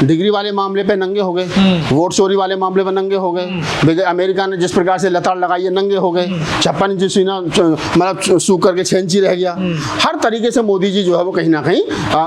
Degree वाले मामले पे नंगे हो गए, वोट चोरी वाले मामले पे नंगे हो गए, अमेरिका ने जिस प्रकार से लताड़ लगाई है नंगे हो गए, 56 इंची सीना मतलब सूख करके 6 इंची रह गया। हर तरीके से मोदी जी जो है वो कहीं ना कहीं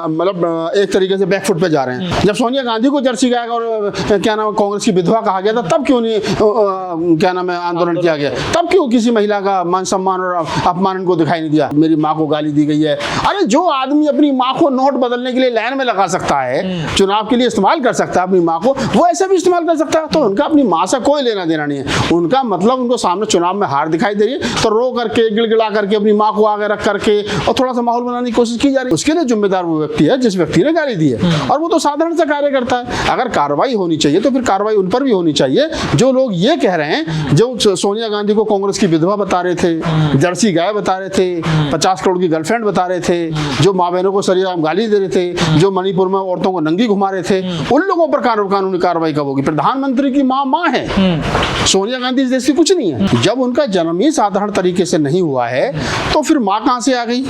मतलब एक तरीके से बैकफुट पे जा रहे हैं। जब सोनिया गांधी को जर्सी गायक और क्या नाम कांग्रेस की विधवा कहा गया था, तब क्यों नहीं क्या नाम है आंदोलन किया गया? तब क्यों किसी महिला का मान सम्मान और अपमान को दिखाई नहीं दिया? मेरी माँ को गाली दी गई है। अरे जो आदमी अपनी माँ को नोट बदलने के लिए लाइन में लगा सकता है, चुनाव के लिए इस्तेमाल कर सकता है अपनी माँ को, वो ऐसे भी इस्तेमाल कर सकता है। तो उनका अपनी माँ से कोई लेना देना नहीं है। उनका मतलब उनको सामने चुनाव में हार दिखाई दे रही है तो रो करके गिड़गिड़ा करके अपनी माँ को आगे रख करके और थोड़ा सा माहौल बनाने की कोशिश की जा रही है। उसके लिए जिम्मेदार वो व्यक्ति है जिस व्यक्ति ने गाली दी है, और वो तो साधारण सा कार्य करता है। अगर कार्रवाई होनी चाहिए तो फिर कार्रवाई उन पर भी होनी चाहिए जो लोग ये कह रहे हैं, जो सोनिया गांधी को कांग्रेस की विधवा बता रहे थे, जर्सी गाय बता रहे थे, 50 करोड़ की गर्लफ्रेंड बता रहे थे, जो माँ बहनों को सरेआम गाली दे रहे थे, जो मणिपुर में औरतों को नंगी घुमा रहे थे, उन लोगों पर कानूनी कार्रवाई कब होगी? प्रधानमंत्री की माँ है, सोनिया गांधी इस देश की कुछ नहीं है। जब उनका जन्म ही साधारण तरीके से नहीं हुआ है तो फिर माँ कहां से आ गई?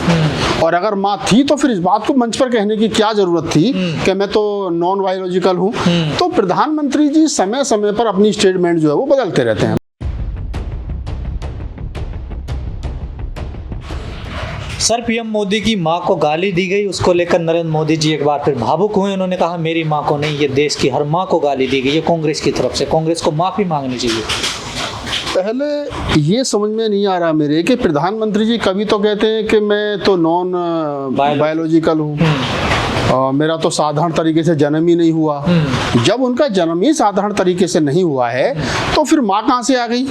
और अगर माँ थी तो फिर इस बात को मंच पर कहने की क्या जरूरत थी कि मैं तो नॉन बायोलॉजिकल हूं? तो प्रधानमंत्री जी समय समय पर अपनी स्टेटमेंट जो है वो बदलते रहते हैं। सर, पीएम मोदी की मां को गाली दी गई, उसको लेकर नरेंद्र मोदी जी एक बार फिर भावुक हुए। उन्होंने कहा मेरी मां को नहीं, ये देश की हर मां को गाली दी गई है कांग्रेस की तरफ से, कांग्रेस को माफी मांगनी चाहिए। पहले ये समझ में नहीं आ रहा मेरे कि प्रधानमंत्री जी कभी तो कहते हैं कि मैं तो नॉन बायोलॉजिकल हूँ, मेरा तो साधारण तरीके से जन्म ही नहीं हुआ। जब उनका जन्म ही साधारण तरीके से नहीं हुआ है तो फिर माँ कहां से आ गई?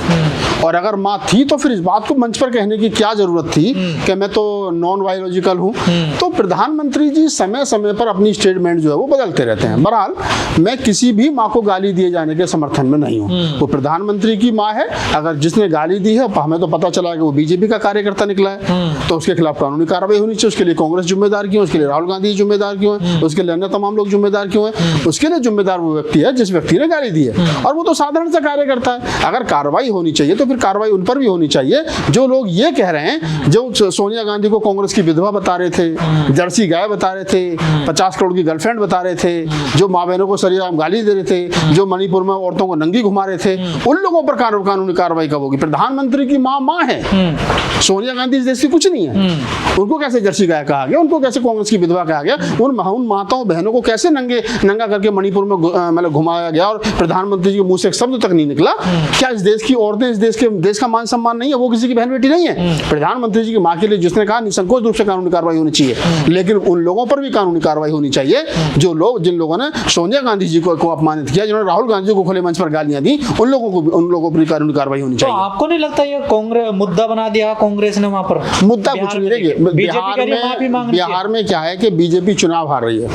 और अगर माँ थी तो फिर इस बात को मंच पर कहने की क्या जरूरत थी कि मैं तो नॉन बायोलॉजिकल हूँ? तो प्रधानमंत्री जी समय समय पर अपनी स्टेटमेंट जो है वो बदलते रहते हैं। बहरहाल मैं किसी भी माँ को गाली दिए जाने के समर्थन में नहीं हूँ। वो प्रधानमंत्री की माँ है, अगर जिसने गाली दी है हमें तो पता चला कि वो बीजेपी का कार्यकर्ता निकला है तो उसके खिलाफ कानूनी कार्रवाई होनी चाहिए। उसके लिए कांग्रेस जिम्मेदार क्यों? उसके लिए राहुल गांधी जिम्मेदार क्यों है? उसके लिए अन्य तमाम लोग जिम्मेदार क्यों हैं? उसके लिए जिम्मेदार वो व्यक्ति है जिस व्यक्ति ने गाली दी है, और वो तो साधारण सा कार्य करता है। अगर कार्रवाई होनी चाहिए तो फिर कार्रवाई उन पर भी होनी चाहिए जो लोग ये कह रहे हैं, जो सोनिया गांधी को कांग्रेस की विधवा बता रहे थे, जर्सी गाय बता रहे थे, 50 करोड़ की गर्लफ्रेंड बता रहे थे, जो माँ बहनों को सरेआम गाली दे रहे थे, जो मणिपुर में औरतों को नंगी घुमा रहे थे, उन लोगों पर कानूनी कार्रवाई कब होगी? प्रधानमंत्री की माँ है, सोनिया गांधी इस देश की कुछ नहीं है। उनको कैसे जर्सी गाय कहा गया? उनको कैसे कांग्रेस की विधवा कहा गया? उन माताओं बहनों को कैसे नंगा करके मणिपुर में मतलब घुमाया गया और प्रधानमंत्री जी के मुंह से एक शब्द तक नहीं निकला? क्या इस देश की औरतें, इस देश का मान सम्मान नहीं है? वो किसी की बहन बेटी नहीं है? प्रधानमंत्री जी की मां के लिए जिसने कहा निसंकोच रूप से कानूनी कार्रवाई होनी चाहिए, लेकिन उन लोगों पर भी कानूनी कार्रवाई होनी चाहिए जिन लोगों ने सोनिया गांधी जी को अपमानित किया, जिन्होंने राहुल गांधी को खुले मंच पर गालियां दी, उन लोगों पर भी कानूनी कार्रवाई होनी चाहिए। तो आपको नहीं लगता ये कांग्रेस मुद्दा बना दिया कांग्रेस ने वहां पर? मुद्दा कुछ नहीं रहेगा। बिहार में क्या है कि बीजेपी चुनाव हार रही है,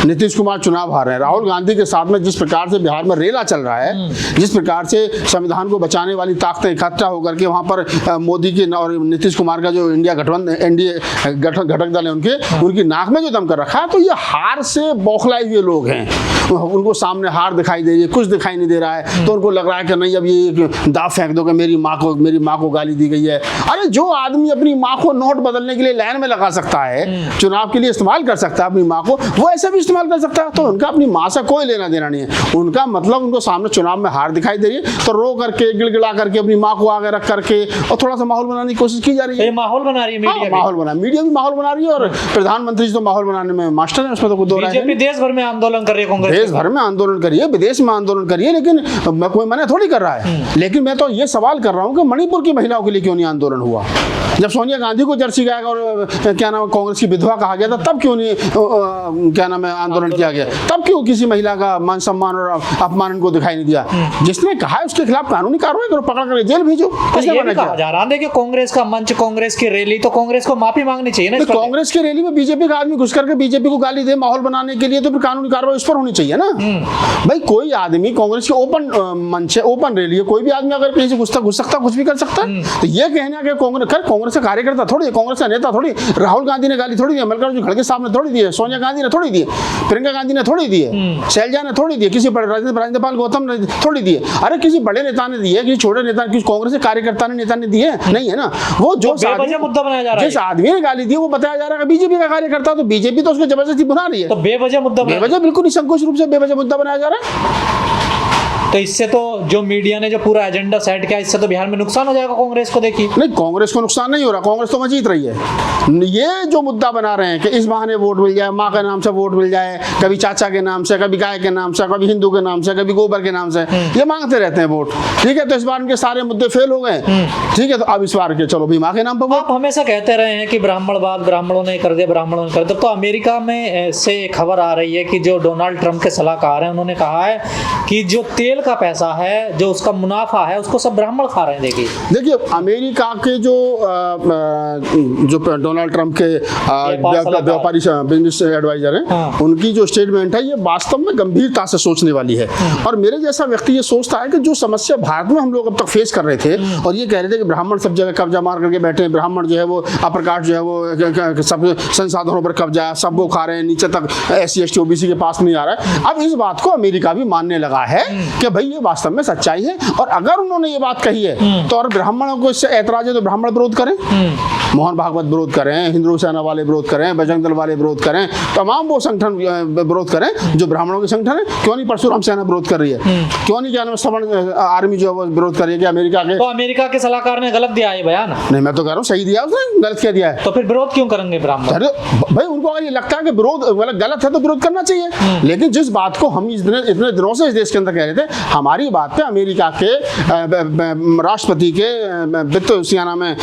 नीतीश कुमार चुनाव हार रहे हैं। राहुल गांधी के साथ में जिस प्रकार से बिहार में रेला चल रहा है, जिस प्रकार से संविधान को बचाने वाली ताकतें इकट्ठा होकर के वहां पर मोदी के और नीतीश कुमार का जो इंडिया गठबंधन एनडीए घटक दल है उनकी नाक में जो दम कर रखा है, तो ये हार से बौखलाए हुए लोग हैं। उनको सामने हार दिखाई दे रही है, कुछ दिखाई नहीं दे रहा है, तो उनको लग रहा है कि नहीं अब ये दाव फेंक दो कि मेरी माँ को गाली दी गई है। अरे जो आदमी अपनी माँ को नोट बदलने के लिए लाइन में लगा सकता है, चुनाव के लिए इस्तेमाल कर सकता है अपनी माँ को, वो ऐसे भी इस्तेमाल कर सकता है। तो उनका अपनी माँ से कोई लेना देना नहीं है। उनका मतलब उनको सामने चुनाव में हार दिखाई दे रही है तो रो करके गिड़गिड़ा करके अपनी माँ को आगे रख करके और थोड़ा सा माहौल बनाने की कोशिश की जा रही है। माहौल बना रही है मीडिया भी माहौल बना रही है, और प्रधानमंत्री जी तो माहौल बनाने में मास्टर है, उसमें तो दो राय है। देश भर में आंदोलन कर रही है कांग्रेस, देश भर में आंदोलन करिए, विदेश में आंदोलन करिए, लेकिन मैं कोई मना थोड़ी कर रहा है। लेकिन मैं तो ये सवाल कर रहा हूँ कि मणिपुर की महिलाओं के लिए क्यों नहीं आंदोलन हुआ? जब सोनिया गांधी को जर्सी गायक और क्या नाम कांग्रेस की विधवा कहा गया था, तब क्यों नहीं क्या नाम है आंदोलन किया गया? तब क्यों किसी महिला का मान सम्मान और अपमान को दिखाई नहीं दिया? जिसने कहा है उसके खिलाफ कानूनी कार्रवाई करो, पकड़ कर जेल भेजो। कांग्रेस का मंच, कांग्रेस की रैली, तो कांग्रेस को माफी मांगनी चाहिए ना। कांग्रेस की रैली में बीजेपी का आदमी घुस करके बीजेपी को गाली दे माहौल बनाने के लिए, तो फिर कानूनी कार्रवाई उस पर होनी चाहिए ना। भाई कोई आदमी कांग्रेस की ओपन मंच है, ओपन रैली है, कोई भी आदमी अगर कहीं से घुस सकता, कुछ भी कर सकता है। तो ये कहना कि कांग्रेस का कार्यकर्ता थोड़ी, कांग्रेस का नेता थोड़ी, राहुल गांधी ने गाली थोड़ी दी, मल्लिकार्जुन खड़गे साहब ने थोड़ी दी है, सोनिया गांधी ने थोड़ी दी, प्रियंका गांधी ने थोड़ी दी है, शैलजा ने थोड़ी दी है, किसी बड़े राजेंद्र गौतम ने थोड़ी दी है। अरे किसी बड़े नेता ने दी है, किसी छोटे नेता, किसी कांग्रेस के कार्यकर्ता ने नेता ने दी है? नहीं है ना। वो जो मुद्दा बनाया जा रहा है, जिस आदमी ने गाली दी वो बताया जा रहा है बीजेपी का कार्यकर्ता, तो बीजेपी तो उसको जबरदस्ती बना रही है। तो बेवजह मुद्दा, बेवजह बिल्कुल निसंकोच रूप से बेवजह मुद्दा बनाया जा रहा है? तो इससे तो जो मीडिया ने जो पूरा एजेंडा सेट किया, इससे तो बिहार में नुकसान हो जाएगा कांग्रेस को। देखिए, नहीं, कांग्रेस को नुकसान नहीं हो रहा, कांग्रेस तो वहाँ जीत रही है। ये जो मुद्दा बना रहे हैं कि इस बहाने वोट मिल जाए, माँ के नाम से वोट मिल जाए, कभी चाचा के नाम से, कभी गाय के नाम से, कभी हिंदू के नाम से, कभी गोबर के नाम से, ये मांगते रहते हैं वोट। ठीक है, तो इस बार उनके सारे मुद्दे फेल हो गए। ठीक है, तो अब इस बार के चलो भी माँ के नाम पर आप हमेशा कहते रहे हैं कि ब्राह्मणवाद, ब्राह्मणों ने कर दिया, ब्राह्मणों ने कर दिया। तो अमेरिका में से खबर आ रही है कि जो डोनाल्ड ट्रंप के सलाहकार हैं, उन्होंने कहा है कि जो तेल का पैसा है, जो उसका मुनाफा है, उसको सब ब्राह्मण खा रहे हैं। देखिए, अमेरिका के जो डोनाल्ड ट्रंप के व्यापारी बिजनेस एडवाइजर हैं, हाँ। उनकी जो स्टेटमेंट है, ये वास्तव में गंभीरता से सोचने वाली है। और मेरे जैसा व्यक्ति ये सोचता है कि जो समस्या भारत में हम लोग अब तक फेस कर रहे थे, और ये कह रहे थे कि ब्राह्मण सब जगह कब्जा मार करके बैठे हैं, ब्राह्मण जो है वो अपर कास्ट जो है वो सब संसाधनों पर कब्जा है, सब वो खा रहे हैं, नीचे तक SC ST OBC के पास नहीं आ रहा है। अब इस बात को अमेरिका भी मानने लगा है कि भाई ये वास्तव में सच्चाई है। और अगर उन्होंने ये बात कही है तो और ब्राह्मणों को इससे ऐतराज है तो ब्राह्मण विरोध करें, मोहन भागवत विरोध करें, हिंदू सेना वाले विरोध करें, बजरंग दल वाले विरोध करें, तमाम वो संगठन विरोध करें जो ब्राह्मणों के संगठन है। क्यों नहीं परशुराम सेना विरोध कर रही है? क्यों नहीं क्या नाम सवर्ण आर्मी जो है वो विरोध कर रही है कि अमेरिका के? तो अमेरिका के सलाहकार ने गलत दिया है बयान। नहीं, मैं तो कह रहा हूँ सही दिया उसने, गलत क्या दिया है? तो फिर विरोध क्यों करेंगे ब्राह्मण? अरे भाई, उनको अगर ये लगता है कि विरोध मतलब गलत है तो विरोध करना चाहिए। लेकिन जिस बात को हम इतने दिनों से इस देश के अंदर कह रहे थे, हमारी बात पे अमेरिका के राष्ट्रपति के वित्त क्या नाम है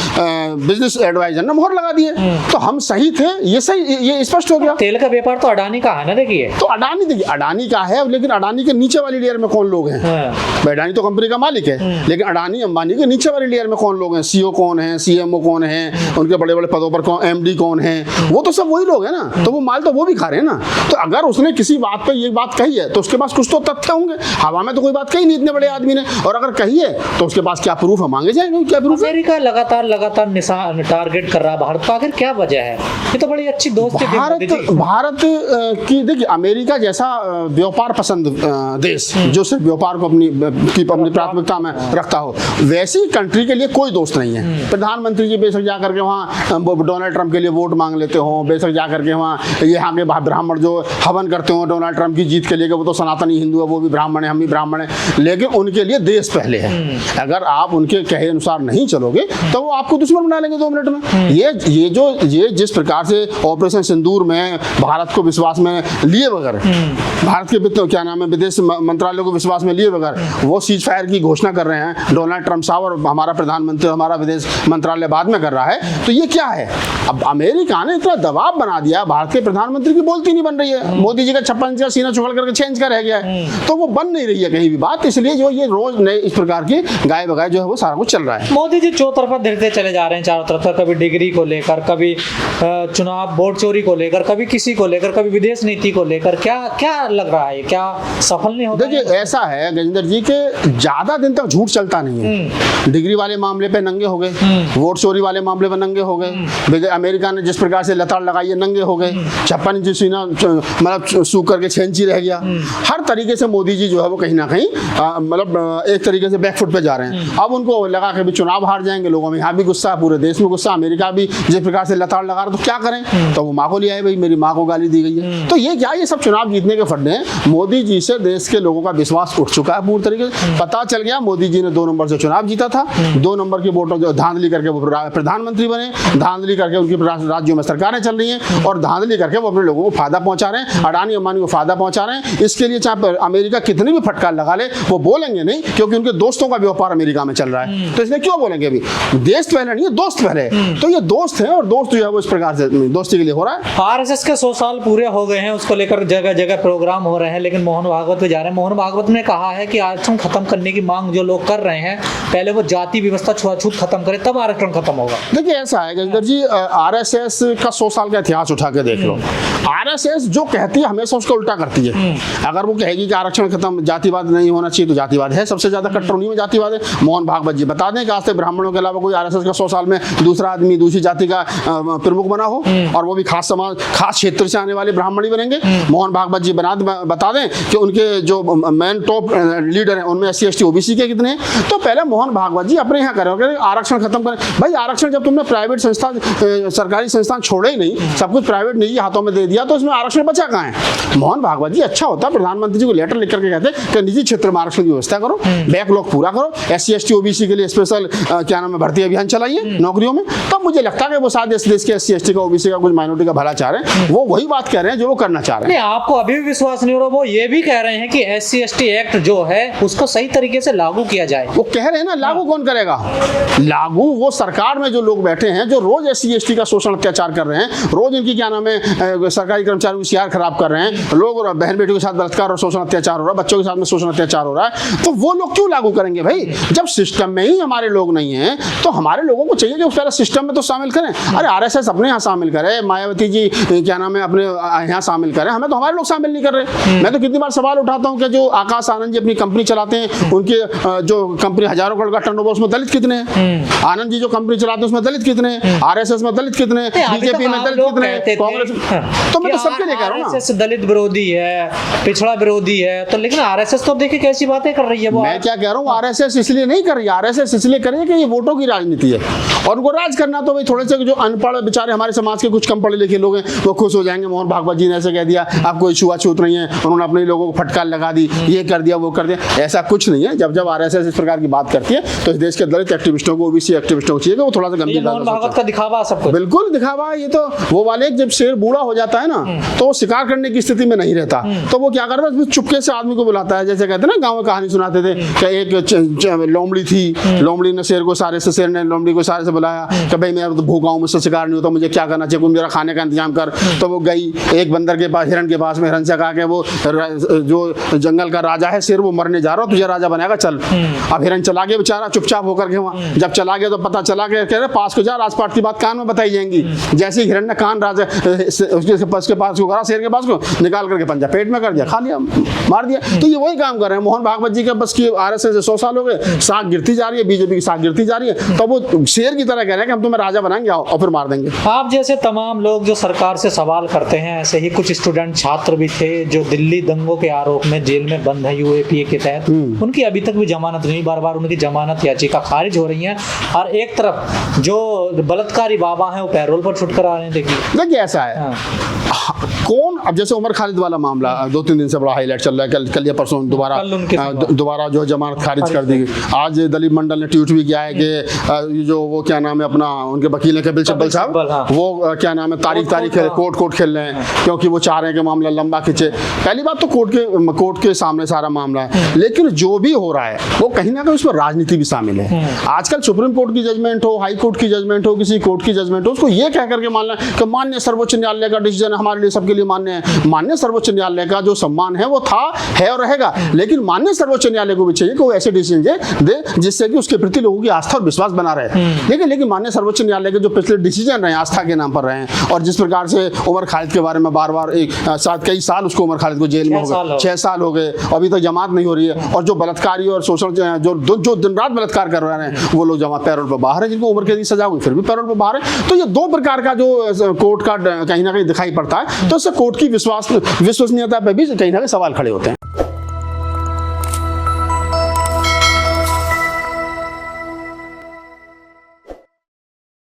बिजनेस एडवाइजर ने मोहर लगा दिए। तो हम सही थे, ये सही, ये स्पष्ट हो गया। तेल का व्यापार तो अडानी का है ना। देखिए, तो अडानी, देखिए अडानी का है, लेकिन अडानी के नीचे वाली लेयर में कौन लोग हैं? भाई, अडानी तो कंपनी का मालिक है, लेकिन अडानी अंबानी के नीचे वाली लेयर में कौन लोग हैं? CEO कौन है, CMO कौन है, उनके बड़े बड़े पदों पर कौन, MD कौन है? वो तो सब वही लोग हैं ना। तो वो माल तो वो भी खा रहे हैं ना। तो अगर उसने किसी बात पे ये बात कही है तो उसके पास कुछ तो तथ्य होंगे। हवा में तो कोई बात कही नहीं इतने बड़े आदमी ने, और अगर कही है तो उसके पास क्या प्रूफ है? मांगे जाएंगे, क्या प्रूफ है? अमेरिका लगातार निशान टारगेट कर रहा है भारत को। आखिर क्या वजह है? ये तो बड़ी अच्छी दोस्ती थी मोदी जी। भारत की, देखिए अमेरिका जैसा व्यापार पसंद देश जो सिर्फ व्यापार को अपनी प्राथमिकता में रखता हो, वैसी कंट्री के लिए कोई दोस्त नहीं है। प्रधानमंत्री जी बेशक जा करके वहाँ डोनाल्ड ट्रंप के लिए वोट मांग लेते हो, बेशक जा करके वहाँ यहाँ के ब्राह्मण जो हवन करते हो डोनाल्ड ट्रंप की जीत के लिए, वो तो सनातनी हिंदू है, वो भी ब्राह्मण है, हम भी ब्राह्मण है, लेकिन उनके लिए देश पहले है। अगर आप उनके कहे अनुसार नहीं चलोगे तो वो आपको दुश्मन बना लेंगे 2 मिनट में। ये जिस प्रकार से ऑपरेशन सिंदूर में भारत को विश्वास में लिए बगैर, भारत के क्या नाम है विदेश मंत्रालय को विश्वास में लिए बगैर वो सीज फायर की घोषणा कर रहे हैं डोनाल्ड ट्रंप साहब, और हमारा प्रधानमंत्री, हमारा विदेश मंत्रालय बाद में कर रहा है, तो ये क्या है? अब अमेरिका ने इतना दबाव बना दिया, भारत के प्रधानमंत्री की बोलती नहीं बन रही है। मोदी जी का 56 इंच का सीना चुकड़ करके 6 इंच का रह गया है, तो वो बन नहीं रही है कहीं भी बात। इसलिए जो ये रोज नए इस प्रकार की गाय बगाए जो है वो सारा कुछ चल रहा है। मोदी जी चौतरफा गिरते चले जा रहे हैं, चारों तरफ, कभी डिग्री को लेकर, कभी चुनाव वोट चोरी को लेकर, कभी किसी को लेकर, कभी विदेश नीति को लेकर। क्या लग रहा है, क्या सफल नहीं होगा? देखिए, ऐसा है गजेंद्र जी के ज्यादा दिन तक झूठ चलता नहीं है। डिग्री वाले मामले पे नंगे हो गए, वोट चोरी वाले मामले पे नंगे हो गए, अमेरिका ने जिस प्रकार से लताड़ लगाई है नंगे हो गए, 56 इंच सीना मतलब सूख करके 6 इंची रह गया। हर तरीके से मोदी जी जो है वो कहीं ना कहीं मतलब एक तरीके से बैकफुट पे जा रहे हैं। अब उनको लगा कि भी चुनाव हार जाएंगे, लोगों में यहाँ भी गुस्सा, पूरे देश में गुस्सा, अमेरिका भी जिस प्रकार से लताड़ लगा रहा, तो क्या करें? तो वो माँ को ले आए, भाई मेरी माँ को गाली दी गई है। तो ये क्या, ये सब चुनाव जीतने के फंडे हैं। मोदी जी से देश के लोगों का विश्वास उठ चुका है पूरी तरीके से। पता चल गया मोदी जी ने 2 नंबर से चुनाव जीता था, 2 नंबर की वोटों जो धांधली करके वो प्रधानमंत्री बने, धांधली करके उनकी राज्यों में सरकारें चल रही हैं, और धांधली करके वो अपने लोगों को फायदा पहुंचा रहे हैं, अडानी अंबानी को फायदा पहुंचा रहे हैं। इसके लिए चाहे अमेरिका कितनी भी फटकार लगा ले, वो बोलेंगे नहीं, क्योंकि उनके दोस्तों का व्यापार अमेरिका में चल रहा है। तो इसलिए क्यों बोलेंगे? अभी देश पहले नहीं है, दोस्त पहले। तो ये दोस्त है, और दोस्त जो है वो इस प्रकार से दोस्ती के लिए हो रहा है। आरएसएस के 100 साल पूरे हो गए हैं, उसको लेकर जगह जगह प्रोग्राम हो रहे हैं, लेकिन मोहन भागवत पे जा रहे हैं। मोहन भागवत ने कहा है कि आरक्षण खत्म करने की मांग जो लोग कर रहे हैं, पहले वो जाति व्यवस्था छुआछूत खत्म करे, तब आरक्षण खत्म होगा। देखिए, ऐसा है गजेंद्र जी, आरएसएस का 100 साल का इतिहास उठा के देख लो। आरएसएस जो कहती है हमेशा उसका उल्टा करती है। अगर वो कहेगी कि आरक्षण खत्म, जातिवाद नहीं होना चाहिए, तो जातिवाद है, सबसे ज्यादा कट्टर उन्हीं में जातिवाद है। मोहन भागवत जी बता दें कि आज तक ब्राह्मणों के अलावा कोई आरएसएस का 100 साल में दूसरा आदमी दूसरी जाति का प्रमुख बना हो, और वो भी खास समाज, खास क्षेत्र से आने वाले ब्राह्मण ही बनेंगे। मोहन भागवत जी बता दें कि उनके जो मेन टॉप लीडर करें, उनमें SC ST OBC के कितने हैं? तो पहले मोहन भागवत जी अपने यहाँ करें, आरक्षण खत्म करें। भाई आरक्षण जब तुमने प्राइवेट संस्थान सरकारी संस्थान छोड़े ही नहीं, सब कुछ प्राइवेट निजी हाथों में दे दिया, तो इसमें आरक्षण बचा कहाँ है? मोहन भागवत जी अच्छा होता प्रधानमंत्री जी को लेटर लिख करके कहते कि निजी क्षेत्र में आरक्षण की व्यवस्था करो, बैकलॉग पूरा करो, SC ST OBC के लिए स्पेशल क्या नाम है भर्ती अभियान चलाइए नौकरियों में। तब मुझे लगता है कि वो शायद इस देश के SC ST का OBC का कुछ माइनॉरिटी का भला चाह रहे हैं, वो वही बात कह रहे हैं जो वो करना चाह रहे हैं। नहीं, आपको अभी भी विश्वास नहीं हो रहा? वो ये भी कह रहे हैं कि SC ST एक्ट जो है उसको सही तरीके से लागू किया जाए। वो कह रहे हैं ना, लागू कौन करेगा? लागू वो सरकार में जो लोग बैठे हैं, जो रोज SC ST का शोषण अत्याचार कर रहे हैं, रोज इनकी क्या नाम है सरकारी कर्मचारियों की CR खराब कर रहे हैं, लोग पहन बेटियों के साथ बलात्कार और शोषण अत्याचार हो रहा है, बच्चों के साथ में शोषण अत्याचार हो रहा है, तो वो लोग क्यों लागू करेंगे भाई? जब सिस्टम में ही हमारे लोग नहीं हैं तो हमारे लोगों को चाहिए कि उस पहले सिस्टम में तो शामिल करें। अरे RSS अपने यहाँ शामिल करे, मायावती जी क्या नाम है अपने यहाँ शामिल करें, हमें तो हमारे लोग शामिल नहीं कर रहे। मैं तो कितनी बार सवाल उठाता हूँ कि जो आकाश आनंद जी अपनी कंपनी चलाते हैं, उनके जो कंपनी हजारों करोड़ का टर्नओवर, उसमें दलित कितने हैं? आनंद जी जो कंपनी चलाते हैं उसमें दलित कितने हैं? RSS में दलित कितने हैं? BJP में दलित कितने हैं? कांग्रेस? तो मैं तो सबके लिए कह रहा हूँ ना, RSS दलित विरोधी है, पिछड़ा विरोधी है, तो लेकिन RSS तो देखिए कैसी बातें कर रही है। वो मैं क्या कह रहा हूँ, RSS इसलिए नहीं कर रही, RSS इसलिए कर रही है कि ये वोटों की राजनीति है, और उनको राज करना तो भाई थोड़े से जो अनपढ़ बेचारे हमारे समाज के कुछ कम पढ़े लिखे लोग हैं वो खुश हो जाएंगे। मोहन भागवत जी ने ऐसे कह दिया, आप कोई छुआछूत नहीं है, उन्होंने अपने लोगों को फटकार लगा दी, ये कर दिया वो कर दिया, ऐसा कुछ नहीं है। जब जब RSS इस प्रकार की बात करती है तो इस देश के दलित एक्टिविस्टों को, OBC एक्टिविस्टों को चाहिए कि वो थोड़ा सा गंभीरता मोहन भागवत का दिखावा सब कुछ। बिल्कुल दिखावा। ये तो वो वाले जब शेर बूढ़ा हो जाता है ना तो वो शिकार करने की स्थिति में नहीं रहता, तो वो क्या करता है, चुपके से आदमी को बुलाता है। जैसे कहते हैं ना, गाँव में कहानी सुनाते थे कि एक लोमड़ी थी, लोमड़ी ने शेर को सारे से, शेर ने लोमड़ी को सारे से बुलाया कि भाई मैं तो भूखा हूँ, मुझसे शिकार नहीं होता, मुझे क्या करना चाहिए, मेरा खाने का इंतजाम कर। तो वो गई एक बंदर के पास, हिरण के पास में, हिरण से कहा कि वो जो जंगल का राजा है शेर, वो मरने जा रहा हो, तुझे राजा बनाएगा, चल। अब हिरण चला गया बेचारा चुपचाप होकर के वहाँ। जब चला गया तो पता चला कि कह रहे पास को जा, राजपाट की बात कान में बताई जाएंगी। जैसे ही हिरण ने कान राजा उसके पास को करा, शेर के पास को निकाल करके पंजा पेट में कर दिया, खा लिया, मार दिया। तो ये वही काम कर रहे हैं मोहन भागवत जी के बस की। RSS से 100 साल हो गए, साख गिरती जा रही है, BJP की साख गिरती जा रही है, तो वो शेर की तरह कह रहे हैं कि हम तुम्हें राजा बनाएंगे और फिर मार देंगे। आप जैसे तमाम लोग जो सरकार से सवाल करते हैं, ऐसे ही कुछ स्टूडेंट छात्र भी थे जो दिल्ली दंगों के आरोप में जेल में बंद है UAPA के तहत, उनकी अभी तक भी जमानत नहीं, बार बार उनकी जमानत याचिका खारिज हो रही है, और एक तरफ जो बलात्कारी बाबा हैं वो पैरोल पर छुटकर आ रहे हैं। देखिए ऐसा है, कौन, अब जैसे उमर खालिद वाला मामला 2-3 दिन से बड़ा हाईलाइट चल रहा है, कल या परसों दोबारा जो जमानत खारिज कर दी गई। आज दलीप मंडल ने ट्वीट भी किया है कि जो वो क्या नाम है अपना, उनके वकील है कपिल सिब्बल साहब, वो क्या नाम है तारीख कोर्ट खेल रहे हैं, क्योंकि वो चाह रहे हैं कि मामला लंबा खिंचे। पहली बात तो कोर्ट के सामने सारा मामला है, लेकिन जो भी हो रहा है वो कहीं ना कहीं उसमें राजनीति भी शामिल है। आजकल सुप्रीम कोर्ट की जजमेंट हो, हाई कोर्ट की जजमेंट हो, किसी कोर्ट की जजमेंट हो, उसको ये कह करके मानना कि माननीय सर्वोच्च न्यायालय का डिसीजन हमारे लिए, सबके लिए मान्य है। माननीय सर्वोच्च न्यायालय का जो सम्मान है वो था, है और रहेगा, लेकिन माननीय सर्वोच्च न्यायालय को भी चाहिए कि वो ऐसे डिसीजन दे जिससे कि उसके प्रति लोगों की आस्था और विश्वास बना रहे। लेकिन माननीय सर्वोच्च न्यायालय के जो पिछले डिसीजन रहे आस्था के नाम पर रहे हैं, और जिस प्रकार से उमर खालिद के बारे में बार बार साथ कई साल उसको उमर खालिद को जेल में हो गए, 6 साल हो गए, अभी तक जमात नहीं हो रही है, और जो बलात्कारी और शोषण जो दिन रात बलात्कार कर रहे हैं वो लोग जमा पैरोल पर बाहर है, जिनको उम्र कैद की सजा हुई फिर भी पैरोल पर बाहर है। तो ये 2 प्रकार का जो कोर्ट का कहीं ना कहीं दिखाई पड़ता है, तो इससे कोर्ट की विश्वसनीयता पर भी कहीं ना कहीं सवाल खड़े होते हैं।